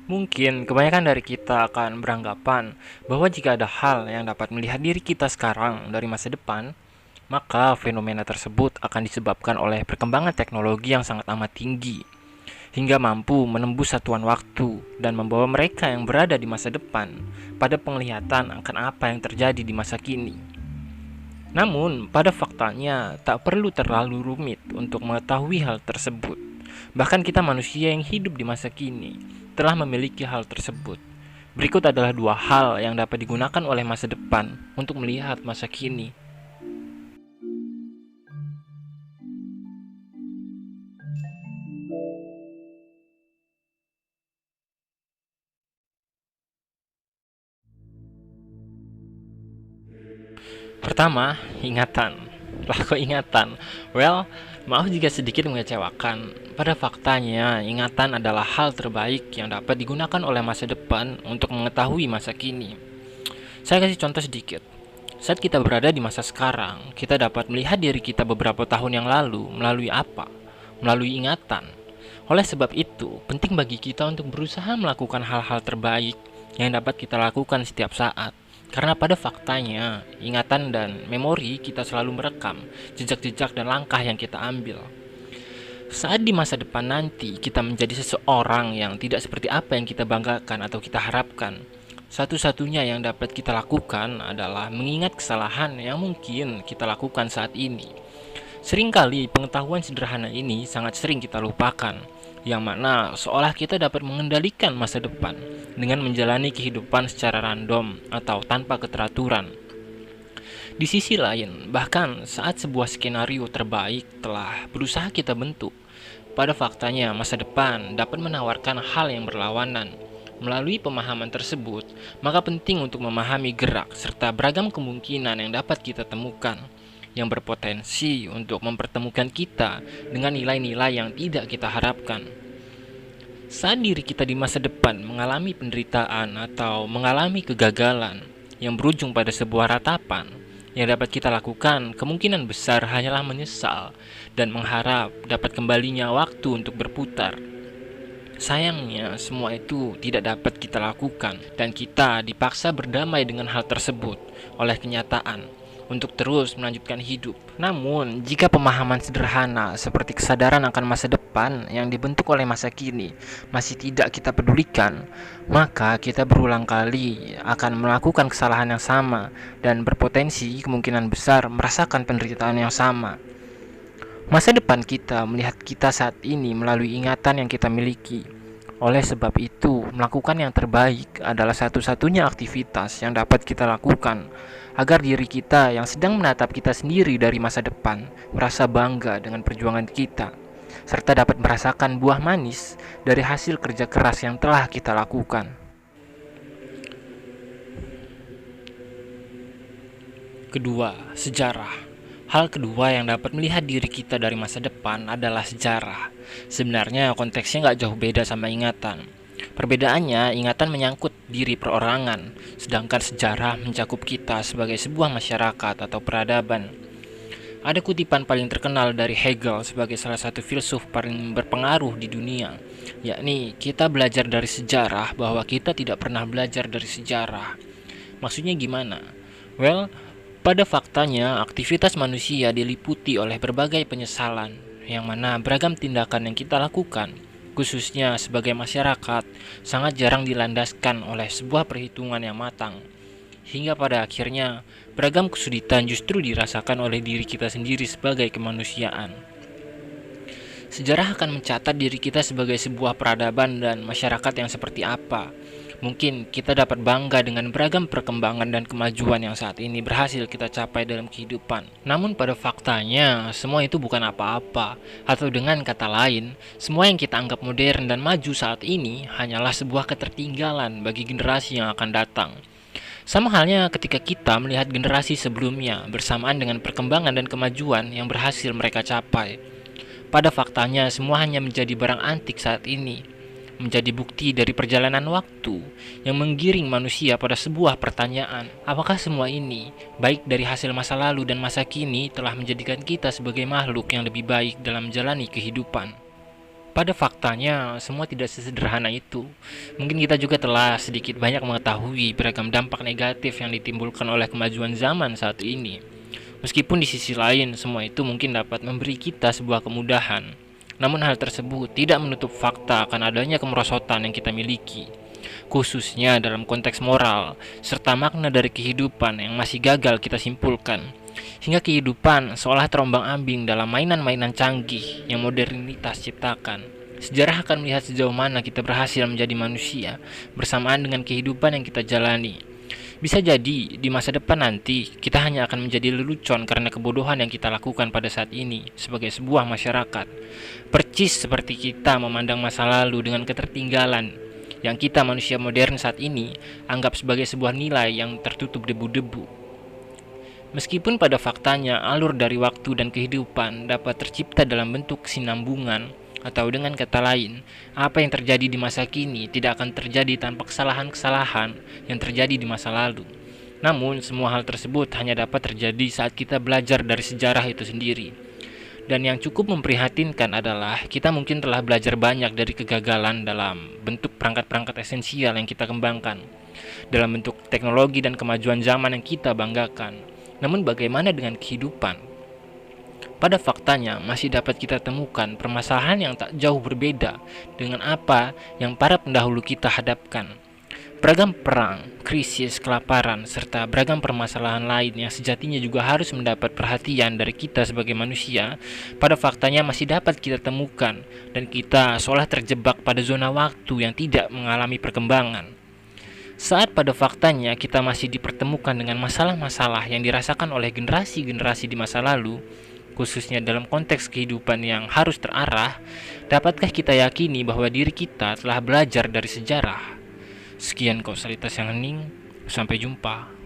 Mungkin kebanyakan dari kita akan beranggapan bahwa jika ada hal yang dapat melihat diri kita sekarang dari masa depan, maka fenomena tersebut akan disebabkan oleh perkembangan teknologi yang sangat amat tinggi, hingga mampu menembus satuan waktu dan membawa mereka yang berada di masa depan pada penglihatan akan apa yang terjadi di masa kini. Namun, pada faktanya tak perlu terlalu rumit untuk mengetahui hal tersebut. Bahkan kita manusia yang hidup di masa kini telah memiliki hal tersebut. Berikut adalah dua hal yang dapat digunakan oleh masa depan untuk melihat masa kini. Pertama, ingatan. Lah kok ingatan? Well, maaf jika sedikit mengecewakan. Pada faktanya, ingatan adalah hal terbaik yang dapat digunakan oleh masa depan untuk mengetahui masa kini. Saya kasih contoh sedikit. Saat kita berada di masa sekarang, kita dapat melihat diri kita beberapa tahun yang lalu melalui apa? Melalui ingatan. Oleh sebab itu, penting bagi kita untuk berusaha melakukan hal-hal terbaik yang dapat kita lakukan setiap saat. Karena pada faktanya, ingatan dan memori kita selalu merekam jejak-jejak dan langkah yang kita ambil. Saat di masa depan nanti kita menjadi seseorang yang tidak seperti apa yang kita banggakan atau kita harapkan, satu-satunya yang dapat kita lakukan adalah mengingat kesalahan yang mungkin kita lakukan saat ini. Seringkali pengetahuan sederhana ini sangat sering kita lupakan, yang mana seolah kita dapat mengendalikan masa depan dengan menjalani kehidupan secara random atau tanpa keteraturan. Di sisi lain, bahkan saat sebuah skenario terbaik telah berusaha kita bentuk, pada faktanya masa depan dapat menawarkan hal yang berlawanan. Melalui pemahaman tersebut, maka penting untuk memahami gerak serta beragam kemungkinan yang dapat kita temukan, yang berpotensi untuk mempertemukan kita dengan nilai-nilai yang tidak kita harapkan. Saat diri kita di masa depan mengalami penderitaan atau mengalami kegagalan yang berujung pada sebuah ratapan, yang dapat kita lakukan kemungkinan besar hanyalah menyesal dan mengharap dapat kembalinya waktu untuk berputar. Sayangnya, semua itu tidak dapat kita lakukan, dan kita dipaksa berdamai dengan hal tersebut oleh kenyataan untuk terus melanjutkan hidup. Namun, jika pemahaman sederhana seperti kesadaran akan masa depan yang dibentuk oleh masa kini masih tidak kita pedulikan, maka kita berulang kali akan melakukan kesalahan yang sama dan berpotensi kemungkinan besar merasakan penderitaan yang sama. Masa depan kita melihat kita saat ini melalui ingatan yang kita miliki. Oleh sebab itu, melakukan yang terbaik adalah satu-satunya aktivitas yang dapat kita lakukan agar diri kita yang sedang menatap kita sendiri dari masa depan merasa bangga dengan perjuangan kita, serta dapat merasakan buah manis dari hasil kerja keras yang telah kita lakukan. Kedua, sejarah. Hal kedua yang dapat melihat diri kita dari masa depan adalah sejarah. Sebenarnya konteksnya nggak jauh beda sama ingatan. Perbedaannya, ingatan menyangkut diri perorangan, sedangkan sejarah mencakup kita sebagai sebuah masyarakat atau peradaban. Ada kutipan paling terkenal dari Hegel sebagai salah satu filsuf paling berpengaruh di dunia, yakni kita belajar dari sejarah bahwa kita tidak pernah belajar dari sejarah. Maksudnya gimana? Well, pada faktanya, aktivitas manusia diliputi oleh berbagai penyesalan, yang mana beragam tindakan yang kita lakukan, khususnya sebagai masyarakat, sangat jarang dilandaskan oleh sebuah perhitungan yang matang. Hingga pada akhirnya, beragam kesulitan justru dirasakan oleh diri kita sendiri sebagai kemanusiaan. Sejarah akan mencatat diri kita sebagai sebuah peradaban dan masyarakat yang seperti apa. Mungkin kita dapat bangga dengan beragam perkembangan dan kemajuan yang saat ini berhasil kita capai dalam kehidupan. Namun pada faktanya, semua itu bukan apa-apa. Atau dengan kata lain, semua yang kita anggap modern dan maju saat ini hanyalah sebuah ketertinggalan bagi generasi yang akan datang. Sama halnya ketika kita melihat generasi sebelumnya bersamaan dengan perkembangan dan kemajuan yang berhasil mereka capai. Pada faktanya, semua hanya menjadi barang antik saat ini, menjadi bukti dari perjalanan waktu yang menggiring manusia pada sebuah pertanyaan. Apakah semua ini, baik dari hasil masa lalu dan masa kini, telah menjadikan kita sebagai makhluk yang lebih baik dalam menjalani kehidupan? Pada faktanya, semua tidak sesederhana itu. Mungkin kita juga telah sedikit banyak mengetahui beragam dampak negatif yang ditimbulkan oleh kemajuan zaman saat ini. Meskipun di sisi lain, semua itu mungkin dapat memberi kita sebuah kemudahan. Namun hal tersebut tidak menutup fakta akan adanya kemerosotan yang kita miliki, khususnya dalam konteks moral, serta makna dari kehidupan yang masih gagal kita simpulkan. Hingga kehidupan seolah terombang-ambing dalam mainan-mainan canggih yang modernitas ciptakan. Sejarah akan melihat sejauh mana kita berhasil menjadi manusia bersamaan dengan kehidupan yang kita jalani. Bisa jadi di masa depan nanti kita hanya akan menjadi lelucon karena kebodohan yang kita lakukan pada saat ini sebagai sebuah masyarakat. Percis seperti kita memandang masa lalu dengan ketertinggalan yang kita manusia modern saat ini anggap sebagai sebuah nilai yang tertutup debu-debu. Meskipun pada faktanya alur dari waktu dan kehidupan dapat tercipta dalam bentuk kesinambungan, atau dengan kata lain, apa yang terjadi di masa kini tidak akan terjadi tanpa kesalahan-kesalahan yang terjadi di masa lalu. Namun, semua hal tersebut hanya dapat terjadi saat kita belajar dari sejarah itu sendiri. Dan yang cukup memprihatinkan adalah kita mungkin telah belajar banyak dari kegagalan dalam bentuk perangkat-perangkat esensial yang kita kembangkan, dalam bentuk teknologi dan kemajuan zaman yang kita banggakan. Namun bagaimana dengan kehidupan? Pada faktanya masih dapat kita temukan permasalahan yang tak jauh berbeda dengan apa yang para pendahulu kita hadapkan. Beragam perang, krisis, kelaparan, serta beragam permasalahan lain yang sejatinya juga harus mendapat perhatian dari kita sebagai manusia, pada faktanya masih dapat kita temukan dan kita seolah terjebak pada zona waktu yang tidak mengalami perkembangan. Saat pada faktanya kita masih dipertemukan dengan masalah-masalah yang dirasakan oleh generasi-generasi di masa lalu, khususnya dalam konteks kehidupan yang harus terarah, dapatkah kita yakini bahwa diri kita telah belajar dari sejarah? Sekian kausalitas yang hening, sampai jumpa.